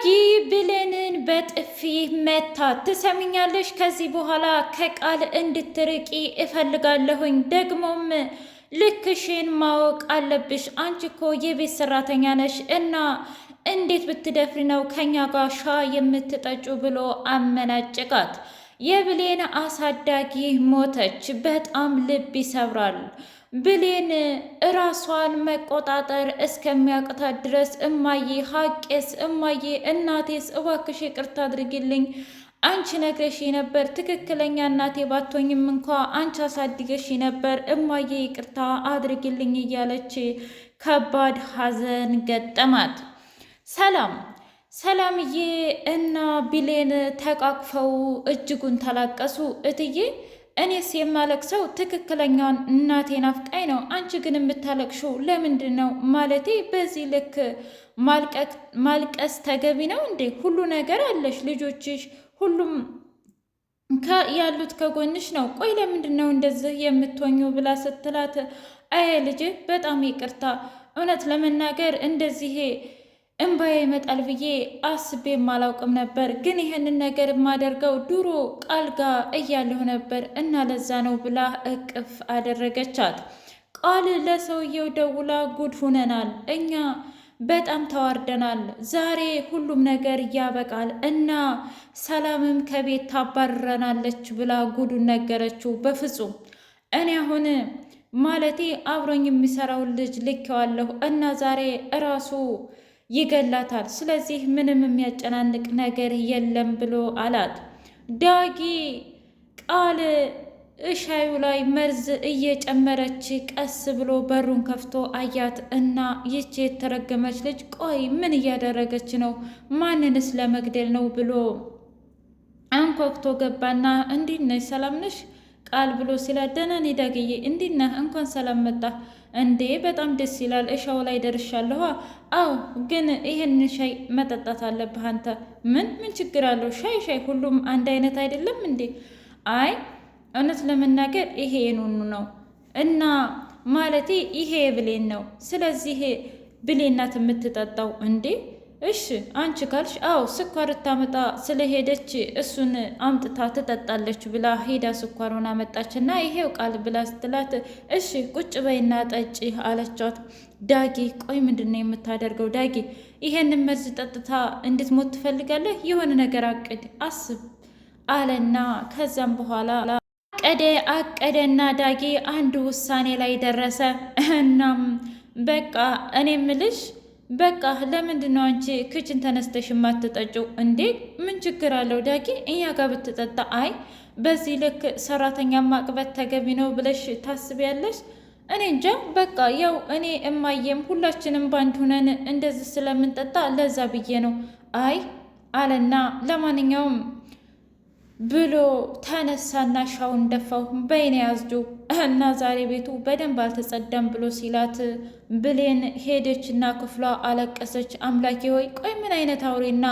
ይህ ብሌንን በጥፊ መታት። ትሰሚኛለሽ? ከዚህ በኋላ ከቃል እንድትርቂ እፈልጋለሁኝ። ደግሞም ልክሽን ማወቅ አለብሽ። አንቺ እኮ የቤት ሰራተኛ ነሽ እና እንዴት ብትደፍሪ ነው ከኛ ጋር ሻይ የምትጠጩ ብሎ አመናጭቃት። የብሌን አሳዳጊ ሞተች። በጣም ልብ ይሰብራል። ብሌን እራሷን መቆጣጠር እስከሚያቅታት ድረስ እማዬ፣ ሀቄስ፣ እማዬ፣ እናቴስ እባክሽ ይቅርታ አድርጊልኝ፣ አንቺ ነግረሽ ነበር፣ ትክክለኛ እናቴ ባቶኝም እንኳ አንቺ አሳድገሽ ነበር፣ እማዬ ይቅርታ አድርጊልኝ እያለች ከባድ ሐዘን ገጠማት። ሰላምዬ እና ብሌን ተቃቅፈው እጅጉን ተላቀሱ። እትዬ እኔስ የማለቅሰው ትክክለኛውን እናቴ ናፍቃኝ ነው። አንቺ ግን የምታለቅሽው ለምንድን ነው? ማለቴ በዚህ ልክ ማልቀስ ተገቢ ነው እንዴ? ሁሉ ነገር አለሽ፣ ልጆችሽ ሁሉም ያሉት ከጎንሽ ነው። ቆይ ለምንድን ነው እንደዚህ የምትሆኙ? ብላ ስትላት አይ ልጄ በጣም ይቅርታ፣ እውነት ለመናገር እንደዚህ እምባዬ ይመጣል ብዬ አስቤ አላውቅም ነበር፣ ግን ይህንን ነገር የማደርገው ድሮ ቃል ጋር እያለሁ ነበር እና ለዛ ነው ብላ እቅፍ አደረገቻት። ቃል ለሰውየው ደውላ ጉድ ሁነናል፣ እኛ በጣም ተዋርደናል፣ ዛሬ ሁሉም ነገር ያበቃል እና ሰላምም ከቤት ታባርረናለች ብላ ጉዱን ነገረችው። በፍጹም እኔ አሁን ማለቴ አብሮኝ የሚሰራውን ልጅ ልኬዋለሁ እና ዛሬ እራሱ ይገላታል። ስለዚህ ምንም የሚያጨናንቅ ነገር የለም ብሎ አላት። ዳጊ ቃል እሻዩ ላይ መርዝ እየጨመረች ቀስ ብሎ በሩን ከፍቶ አያት እና ይቺ የተረገመች ልጅ ቆይ ምን እያደረገች ነው? ማንንስ ለመግደል ነው ብሎ አንኳኩቶ ገባና እንዴት ነሽ? ሰላም ነሽ? ቃል ብሎ ሲላት ደህና ነኝ ዳግዬ፣ እንዴት ነህ? እንኳን ሰላም መጣ። እንዴ በጣም ደስ ይላል። እሻው ላይ ደርሻለሁ። አዎ ግን ይሄን ሻይ መጠጣት አለብህ አንተ። ምን ችግር አለው? ሻይ ሁሉም አንድ አይነት አይደለም እንዴ? አይ እውነት ለመናገር ይሄ የኑኑ ነው እና ማለቴ ይሄ የብሌን ነው። ስለዚህ ብሌን ናት የምትጠጣው። እንዴ እሺ አንቺ ካልሽ፣ አዎ ስኳር ታመጣ ስለሄደች እሱን አምጥታ ትጠጣለች ብላ ሄዳ ስኳሩን አመጣች እና ይሄው ቃል ብላ ስትላት እሺ ቁጭ በይና ጠጪ አለቻት። ዳጊ ቆይ ምንድን ነው የምታደርገው? ዳጊ ይሄንን መርዝ ጠጥታ እንድትሞት ትፈልጋለህ? የሆነ ነገር አቅድ አስብ አለና ከዛም በኋላ አቀደና ዳጊ አንድ ውሳኔ ላይ ደረሰ። እናም በቃ እኔ ምልሽ በቃ ለምንድን ነው አንቺ ክችን ተነስተሽ የማትጠጪው እንዴ? ምን ችግር አለው ዳጊ እኛ ጋር ብትጠጣ? አይ በዚህ ልክ ሰራተኛ ማቅበት ተገቢ ነው ብለሽ ታስቢያለሽ? እኔ እንጃ በቃ ያው እኔ እማየም ሁላችንም ባንድ ሁነን እንደዚህ ስለምንጠጣ ለዛ ብዬ ነው። አይ አለና ለማንኛውም ብሎ ተነሳና ሻውን ደፋው። በይኔ ያዝዱ እና ዛሬ ቤቱ በደንብ አልተጸዳም ብሎ ሲላት ብሌን ሄደች እና ክፍሏ አለቀሰች። አምላኬ ሆይ ቆይ ምን አይነት አውሬና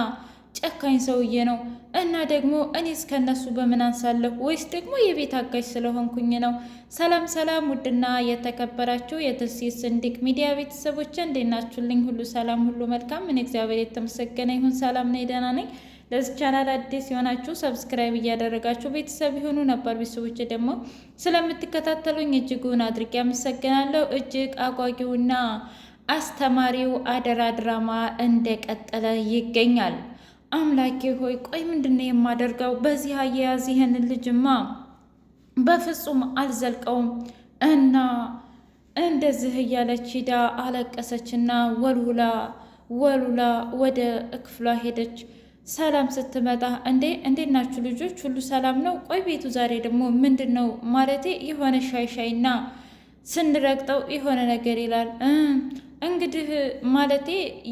ጨካኝ ሰውዬ ነው? እና ደግሞ እኔ እስከነሱ በምን አንሳለሁ? ወይስ ደግሞ የቤት አጋዥ ስለሆንኩኝ ነው? ሰላም ውድና የተከበራችሁ የትርሲት ስንድቅ ሚዲያ ቤተሰቦች እንዴት ናችሁልኝ? ሁሉ ሰላም፣ ሁሉ መልካም። እኔ እግዚአብሔር የተመሰገነ ይሁን ሰላም ነኝ፣ ደህና ነኝ። ለዚህ ቻናል አዲስ የሆናችሁ ሰብስክራይብ እያደረጋችሁ ቤተሰብ የሆኑ ነባር ቤተሰቦች ደግሞ ስለምትከታተሉኝ እጅጉን አድርጌ አመሰግናለሁ። እጅግ አጓጊውና አስተማሪው አደራ ድራማ እንደቀጠለ ይገኛል። አምላኬ ሆይ ቆይ ምንድነው የማደርገው? በዚህ አያያዝ ይህንን ልጅማ በፍጹም አልዘልቀውም እና እንደዚህ እያለች ሂዳ አለቀሰችና ወሉላ ወደ ክፍሏ ሄደች። ሰላም ስትመጣ እንዴት ናችሁ ልጆች? ሁሉ ሰላም ነው? ቆይ ቤቱ ዛሬ ደግሞ ምንድን ነው? ማለቴ የሆነ ሻይና ስንረግጠው የሆነ ነገር ይላል። እንግዲህ ማለቴ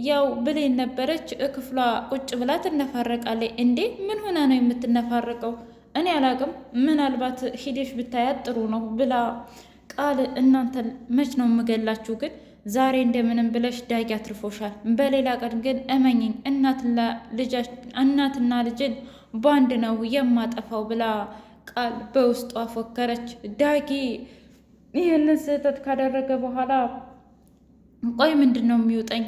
ያው ብሌን ነበረች ክፍሏ ቁጭ ብላ ትነፋረቃለች። እንዴ ምን ሆና ነው የምትነፋረቀው? እኔ አላቅም፣ ምናልባት ሂደሽ ብታያት ጥሩ ነው ብላ ቃል እናንተ መች ነው የምገላችሁ ግን ዛሬ እንደምንም ብለሽ ዳጊ አትርፎሻል። በሌላ ቀን ግን እመኝኝ እናትና ልጅን ባንድ ነው የማጠፋው ብላ ቃል በውስጧ ፎከረች። ዳጊ ይህንን ስህተት ካደረገ በኋላ ቆይ ምንድን ነው የሚውጠኝ?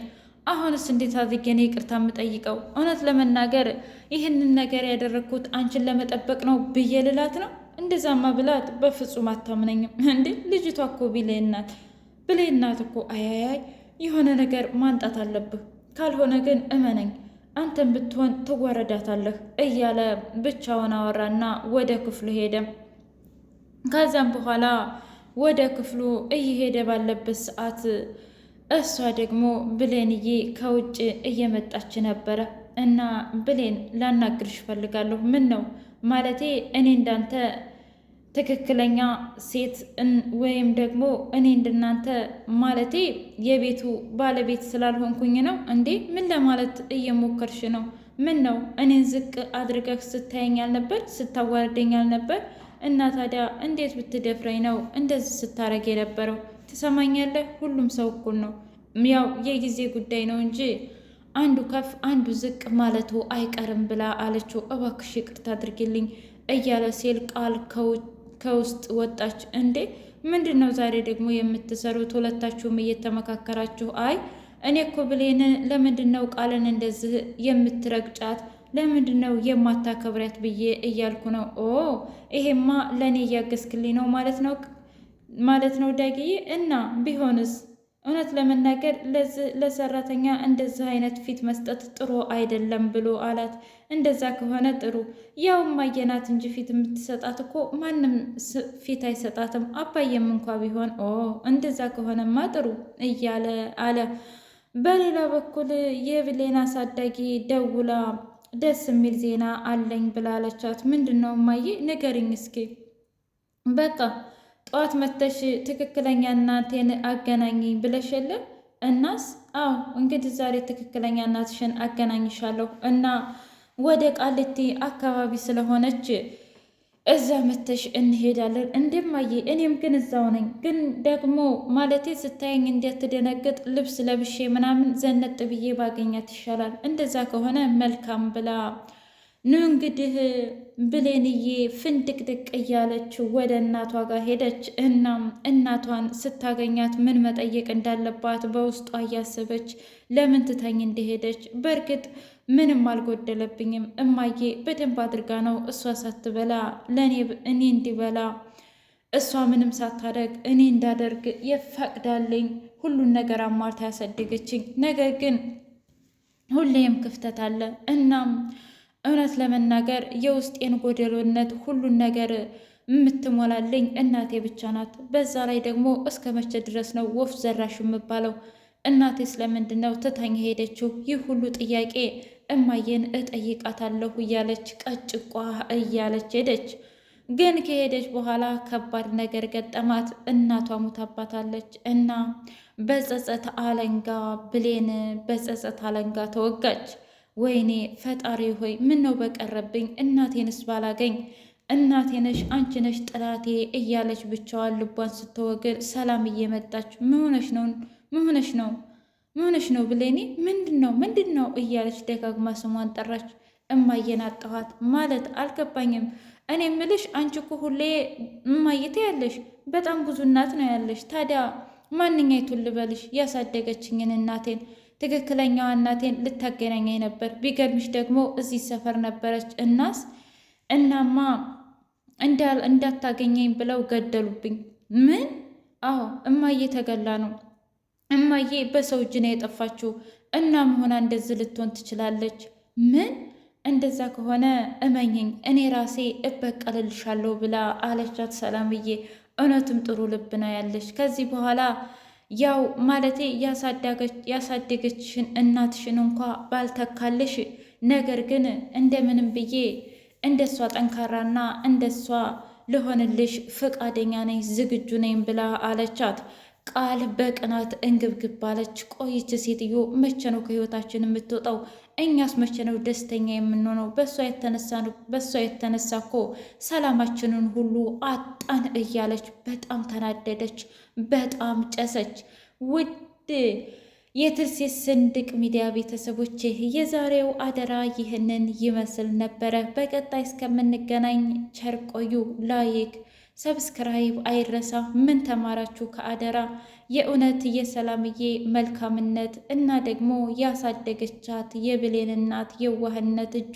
አሁንስ እንዴት አድርጌ ነው ይቅርታ የምጠይቀው? እውነት ለመናገር ይህንን ነገር ያደረግኩት አንቺን ለመጠበቅ ነው ብዬ ልላት ነው? እንደዛማ ብላት በፍጹም አታምነኝም። እንዴ ልጅቷ እኮ ብሌን ናት እኮ። አያያይ የሆነ ነገር ማንጣት አለብህ፣ ካልሆነ ግን እመነኝ አንተን ብትሆን ትወረዳታለህ እያለ ብቻውን አወራና ወደ ክፍሉ ሄደ። ከዛም በኋላ ወደ ክፍሉ እየሄደ ባለበት ሰዓት እሷ ደግሞ ብሌንዬ ከውጭ እየመጣች ነበረ እና ብሌን ላናግርሽ እፈልጋለሁ። ምን ነው? ማለቴ እኔ እንዳንተ ትክክለኛ ሴት ወይም ደግሞ እኔ እንደናንተ ማለቴ የቤቱ ባለቤት ስላልሆንኩኝ ነው እንዴ? ምን ለማለት እየሞከርሽ ነው? ምን ነው እኔን ዝቅ አድርገህ ስታየኝ አልነበር? ስታዋርደኝ አልነበር? እና ታዲያ እንዴት ብትደፍረኝ ነው እንደዚህ ስታረግ የነበረው? ትሰማኛለህ? ሁሉም ሰው እኩል ነው። ያው የጊዜ ጉዳይ ነው እንጂ አንዱ ከፍ አንዱ ዝቅ ማለቱ አይቀርም ብላ አለችው። እባክሽ ይቅርታ አድርጊልኝ እያለ ሲል ቃል ከውስጥ ወጣች። እንዴ ምንድን ነው ዛሬ ደግሞ የምትሰሩት? ሁለታችሁም እየተመካከራችሁ። አይ እኔ እኮ ብሌን ለምንድን ነው ቃልን እንደዚህ የምትረግጫት? ለምንድን ነው የማታከብሪያት ብዬ እያልኩ ነው። ኦ ይሄማ ለእኔ እያገዝክልኝ ነው ማለት ነው ዳግዬ። እና ቢሆንስ እውነት ለመናገር ለሰራተኛ እንደዚህ አይነት ፊት መስጠት ጥሩ አይደለም ብሎ አላት። እንደዛ ከሆነ ጥሩ፣ ያው ማየናት እንጂ ፊት የምትሰጣት እኮ ማንም ፊት አይሰጣትም፣ አባዬም እንኳ ቢሆን። ኦ እንደዛ ከሆነማ ጥሩ እያለ አለ። በሌላ በኩል የብሌን አሳዳጊ ደውላ ደስ የሚል ዜና አለኝ ብላለቻት። ምንድን ነው እማዬ? ንገሪኝ እስኪ። በቃ ጠዋት መተሽ ትክክለኛ እናቴን አገናኝኝ ብለሽ የለ? እናስ? አዎ እንግዲህ ዛሬ ትክክለኛ እናትሽን አገናኝሻለሁ እና ወደ ቃሊቲ አካባቢ ስለሆነች እዛ መተሽ እንሄዳለን። እንደማየ እኔም ግን እዛው ነኝ፣ ግን ደግሞ ማለቴ ስታየኝ እንዲያትደነግጥ ልብስ ለብሼ ምናምን ዘነጥ ብዬ ባገኛት ይሻላል። እንደዛ ከሆነ መልካም ብላ ኑ እንግዲህ ብሌንዬ ፍንድቅድቅ እያለች ወደ እናቷ ጋር ሄደች። እናም እናቷን ስታገኛት ምን መጠየቅ እንዳለባት በውስጧ እያሰበች ለምን ትተኝ እንደሄደች። በእርግጥ ምንም አልጎደለብኝም እማዬ በደንብ አድርጋ ነው እሷ ሳትበላ እኔ እንዲበላ እሷ ምንም ሳታደርግ እኔ እንዳደርግ የፈቅዳልኝ ሁሉን ነገር አሟርታ ያሳደገችኝ። ነገር ግን ሁሌም ክፍተት አለ። እናም እውነት ለመናገር የውስጤን ጎደሎነት ሁሉን ነገር የምትሞላልኝ እናቴ ብቻ ናት። በዛ ላይ ደግሞ እስከ መቼ ድረስ ነው ወፍ ዘራሽ የምባለው? እናቴ ስለምንድን ነው ትታኝ ሄደችው? ይህ ሁሉ ጥያቄ እማዬን እጠይቃታለሁ እያለች ቀጭቋ እያለች ሄደች። ግን ከሄደች በኋላ ከባድ ነገር ገጠማት። እናቷ ሙታባታለች እና በጸጸት አለንጋ ብሌን በጸጸት አለንጋ ተወጋች። ወይኔ ፈጣሪ ሆይ ምን ነው በቀረብኝ፣ እናቴንስ ባላገኝ፣ እናቴነሽ አንቺ ነሽ ጥላቴ እያለች ብቻዋን ልቧን ስትወግል ሰላም እየመጣች ምሆነሽ ነው ብሌኔ፣ ምንድን ነው እያለች ደጋግማ ስሟን ጠራች። እማዬን አጣኋት ማለት አልገባኝም። እኔ ምልሽ አንቺ እኮ ሁሌ እማዬ ያለሽ በጣም ብዙ እናት ነው ያለሽ። ታዲያ ማንኛይቱን ልበልሽ? ያሳደገችኝን እናቴን ትክክለኛዋ እናቴን ልታገናኘኝ ነበር። ቢገርምሽ ደግሞ እዚህ ሰፈር ነበረች። እናማ እንዳታገኘኝ ብለው ገደሉብኝ። ምን? አዎ እማዬ ተገላ ነው። እማዬ በሰው እጅ ነው የጠፋችው። እና መሆና እንደዚህ ልትሆን ትችላለች። ምን? እንደዛ ከሆነ እመኝኝ እኔ ራሴ እበቀልልሻለሁ ብላ አለቻት ሰላምዬ። እውነትም ጥሩ ልብ ነው ያለሽ። ከዚህ በኋላ ያው ማለቴ ያሳደገችሽን እናትሽን እንኳ ባልተካልሽ፣ ነገር ግን እንደምንም ብዬ እንደሷ ጠንካራና እንደሷ ልሆንልሽ ፈቃደኛ ነኝ፣ ዝግጁ ነኝ ብላ አለቻት። ቃል በቅናት እንግብግብ አለች። ቆይች ሴትዮ መቼ ነው ከህይወታችን የምትወጣው? እኛስ መቼ ነው ደስተኛ የምንሆነው? በሷ የተነሳ እኮ ሰላማችንን ሁሉ አጣን እያለች በጣም ተናደደች፣ በጣም ጨሰች። ውድ የትርሲት ስንድቅ ሚዲያ ቤተሰቦቼ የዛሬው አደራ ይህንን ይመስል ነበረ። በቀጣይ እስከምንገናኝ ቸር ቆዩ። ላይክ ሰብስክራይብ አይረሳ። ምን ተማራችሁ ከአደራ? የእውነት የሰላምዬ መልካምነት እና ደግሞ ያሳደገቻት የብሌን እናት የዋህነት እጅ